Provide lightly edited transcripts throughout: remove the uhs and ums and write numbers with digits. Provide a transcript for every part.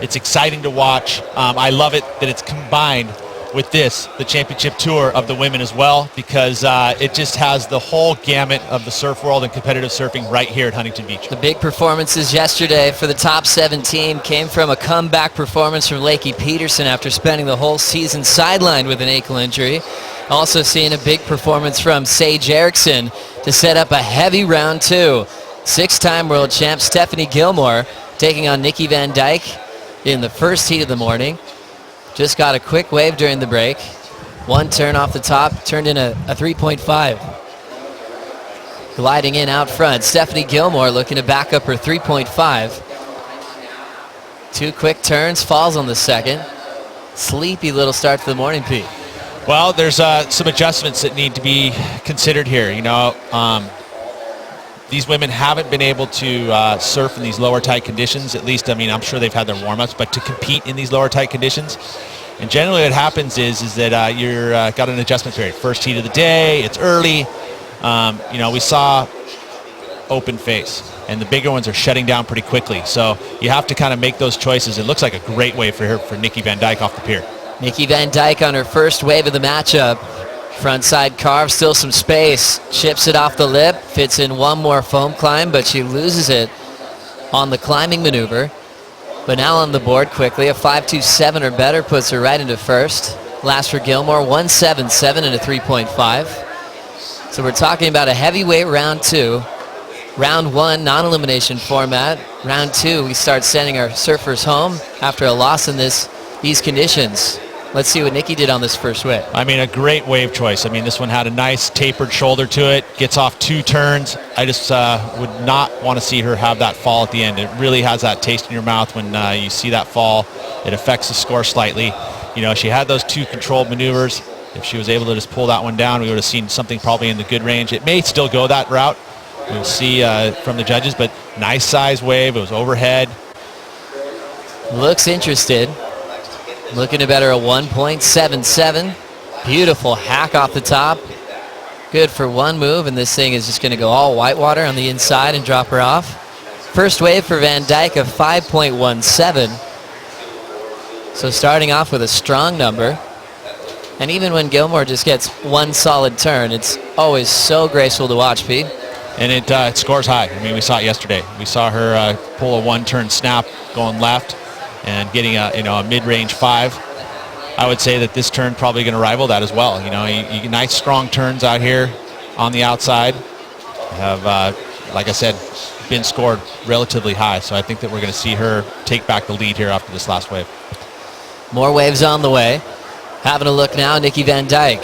It's exciting to watch. I love it that it's combined with the championship tour of the women as well, because it just has the whole gamut of the surf world and competitive surfing right here at Huntington Beach. The big performances yesterday for the top 17 came from a comeback performance from Lakey Peterson after spending the whole season sidelined with an ankle injury. Also seeing a big performance from Sage Erickson to set up a heavy round 2. 6-time world champ Stephanie Gilmore taking on Nikki Van Dijk in the first heat of the morning. Just got a quick wave during the break. One turn off the top, turned in a 3.5. Gliding in out front, Stephanie Gilmore looking to back up her 3.5. 2 quick turns, falls on the second. Sleepy little start to the morning, Pete. Well, there's some adjustments that need to be considered here. These women haven't been able to surf in these lower tide conditions. At least, I'm sure they've had their warm-ups, but to compete in these lower tide conditions. And generally what happens is that you're got an adjustment period. First heat of the day, it's early. We saw open face, and the bigger ones are shutting down pretty quickly. So you have to kind of make those choices. It looks like a great wave for Nikki Van Dijk off the pier. Nikki Van Dijk on her first wave of the matchup. Front side carve, still some space. Chips it off the lip, fits in one more foam climb, but she loses it on the climbing maneuver. But now on the board quickly, a 5.27 or better puts her right into first. Last for Gilmore, 1.77 and a 3.5. So we're talking about a heavyweight round 2. Round 1, non-elimination format. Round 2, we start sending our surfers home after a loss in these conditions. Let's see what Nikki did on this first wave. A great wave choice. This one had a nice tapered shoulder to it, gets off 2 turns. I just would not want to see her have that fall at the end. It really has that taste in your mouth when you see that fall. It affects the score slightly. She had those 2 controlled maneuvers. If she was able to just pull that one down, we would have seen something probably in the good range. It may still go that route. We'll see from the judges, but nice size wave. It was overhead. Looks interested. Looking to better a 1.77. Beautiful hack off the top. Good for one move, and this thing is just going to go all whitewater on the inside and drop her off. First wave for Van Dijk of 5.17. So starting off with a strong number. And even when Gilmore just gets one solid turn, it's always so graceful to watch, Pete. And it scores high. We saw it yesterday. We saw her pull a 1-turn snap going left and getting a mid-range 5. I would say that this turn probably going to rival that as well. You nice strong turns out here on the outside have, like I said, been scored relatively high. So I think that we're going to see her take back the lead here after this last wave. More waves on the way. Having a look now, Nikki Van Dijk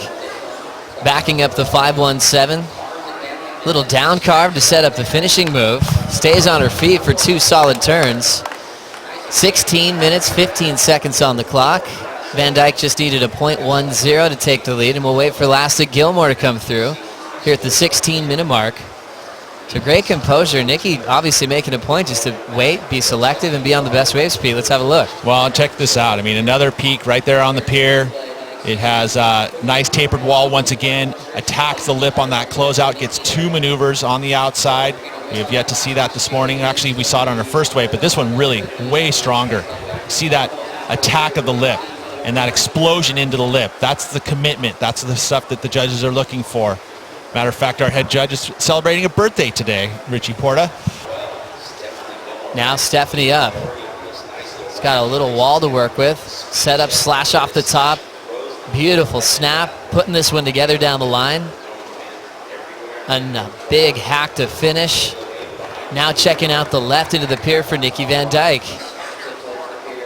backing up the 5.17. Little down carve to set up the finishing move. Stays on her feet for 2 solid turns. 16 minutes, 15 seconds on the clock. Van Dijk just needed a 0.10 to take the lead, and we'll wait for Elastic Gilmore to come through here at the 16-minute mark. So great composure. Nikki obviously making a point just to wait, be selective, and be on the best wave speed. Let's have a look. Well, check this out. another peak right there on the pier. It has a nice tapered wall once again. Attacks the lip on that closeout, gets 2 maneuvers on the outside. We have yet to see that this morning. Actually, we saw it on our first wave, but this one really way stronger. See that attack of the lip and that explosion into the lip. That's the commitment. That's the stuff that the judges are looking for. Matter of fact, our head judge is celebrating a birthday today, Richie Porta. Now Stephanie up. She's got a little wall to work with. Set up, slash off the top. Beautiful snap. Putting this one together down the line. And a big hack to finish. Now checking out the left into the pier for Nikki Van Dijk.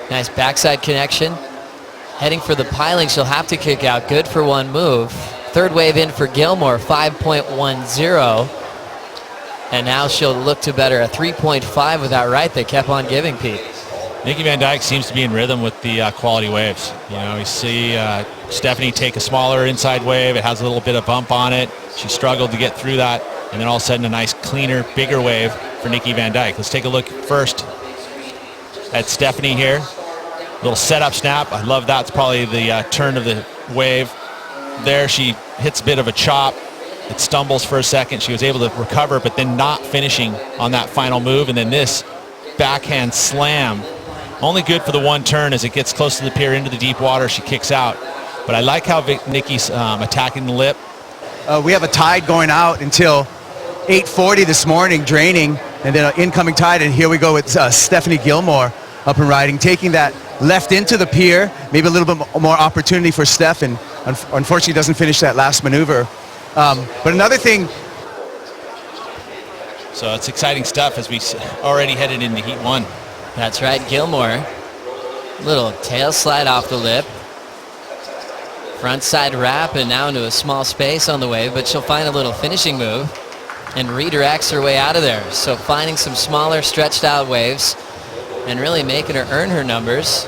Nice backside connection. Heading for the piling, she'll have to kick out. Good for one move. Third wave in for Gilmore, 5.10. And now she'll look to better a 3.5 with that right they kept on giving, Pete. Nikki Van Dijk seems to be in rhythm with the quality waves. You see Stephanie take a smaller inside wave. It has a little bit of bump on it. She struggled to get through that. And then all of a sudden a nice, cleaner, bigger wave for Nikki Van Dijk. Let's take a look first at Stephanie here. Little setup snap. I love that. It's probably the turn of the wave. There she hits a bit of a chop. It stumbles for a second. She was able to recover, but then not finishing on that final move. And then this backhand slam Only good for the one turn. As it gets close to the pier into the deep water, she kicks out. But I like how Nikki's attacking the lip. We have a tide going out until 8:40 this morning, draining, and then an incoming tide. And here we go with Stephanie Gilmore up and riding, taking that left into the pier. Maybe a little bit more opportunity for Steph, and unfortunately doesn't finish that last maneuver. But another thing. So it's exciting stuff as we already headed into Heat 1. That's right, Gilmore. Little tail slide off the lip. Front side wrap and now into a small space on the wave, but she'll find a little finishing move and redirects her way out of there. So finding some smaller stretched out waves and really making her earn her numbers.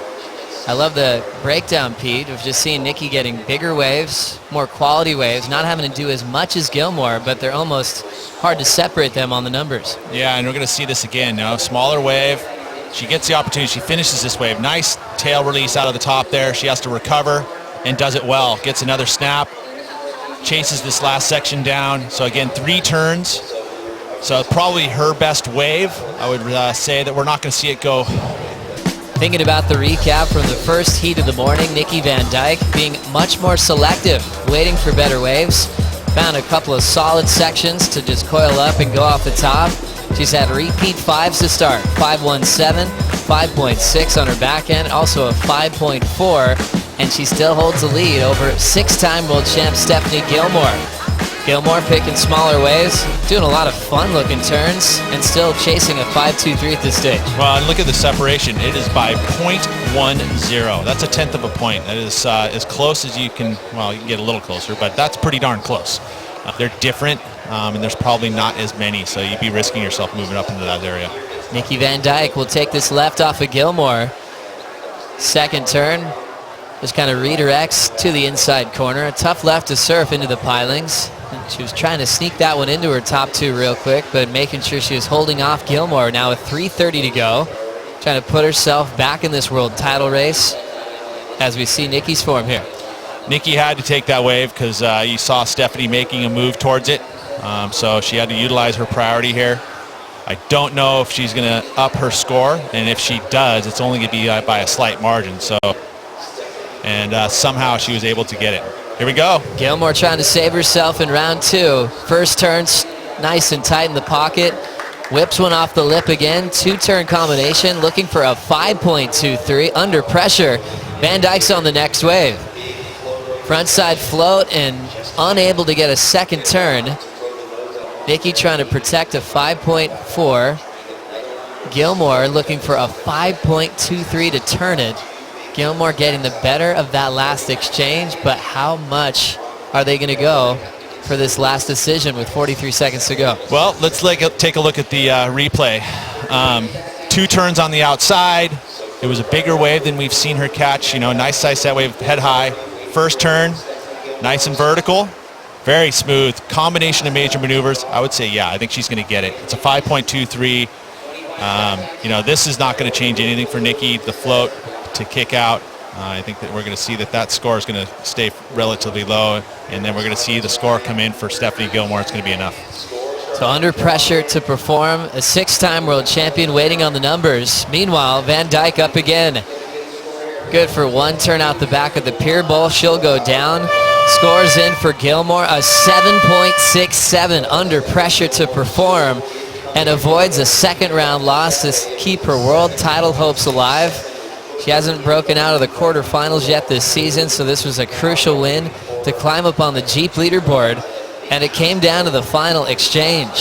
I love the breakdown, Pete, of just seeing Nikki getting bigger waves, more quality waves, not having to do as much as Gilmore, but they're almost hard to separate them on the numbers. Yeah, and we're going to see this again. Now, smaller wave. She gets the opportunity. She finishes this wave. Nice tail release out of the top there. She has to recover and does it well. Gets another snap. Chases this last section down. So again, 3 turns. So probably her best wave. I would say that we're not going to see it go. Thinking about the recap from the first heat of the morning, Nikki Van Dijk being much more selective, waiting for better waves. Found a couple of solid sections to just coil up and go off the top. She's had repeat 5s to start, 5.17, 5.6 on her back end, also a 5.4, and she still holds the lead over 6-time world champ Stephanie Gilmore. Gilmore picking smaller waves, doing a lot of fun-looking turns, and still chasing a 5.23 at this stage. Well, and look at the separation. It is by 0.10. That's a tenth of a point. That is as close as you can. Well, you can get a little closer, but that's pretty darn close. They're different, and there's probably not as many, so you'd be risking yourself moving up into that area. Nikki Van Dijk will take this left off of Gilmore. Second turn, just kind of redirects to the inside corner. A tough left to surf into the pilings. And she was trying to sneak that one into her top 2 real quick, but making sure she was holding off Gilmore. Now with 3:30 to go, trying to put herself back in this world title race as we see Nikki's form here. Nikki had to take that wave because you saw Stephanie making a move towards it. So she had to utilize her priority here. I don't know if she's going to up her score, and if she does, it's only going to be by a slight margin. So, and somehow she was able to get it. Here we go. Gilmore trying to save herself in round 2. First turn, nice and tight in the pocket. Whips one off the lip again. 2-turn combination, looking for a 5.23 under pressure. Van Dijk's on the next wave. Frontside float and unable to get a second turn. Nikki trying to protect a 5.4. Gilmore looking for a 5.23 to turn it. Gilmore getting the better of that last exchange, but how much are they going to go for this last decision with 43 seconds to go? Well, let's take a look at the replay. 2 turns on the outside. It was a bigger wave than we've seen her catch. You know, nice size set wave, head high. First turn, nice and vertical. Very smooth. Combination of major maneuvers. I would say, yeah, I think she's going to get it. It's a 5.23. You know, this is not going to change anything for Nikki. The float to kick out. I think that we're going to see that score is going to stay relatively low, and then we're going to see the score come in for Stephanie Gilmore. It's going to be enough. So under pressure to perform, a 6-time world champion waiting on the numbers. Meanwhile, Van Dijk up again. Good for 1 turn out the back of the pier bowl. She'll go down. Scores in for Gilmore, a 7.67 under pressure to perform, and avoids a second round loss to keep her world title hopes alive. She hasn't broken out of the quarterfinals yet this season, so this was a crucial win to climb up on the Jeep leaderboard, and it came down to the final exchange.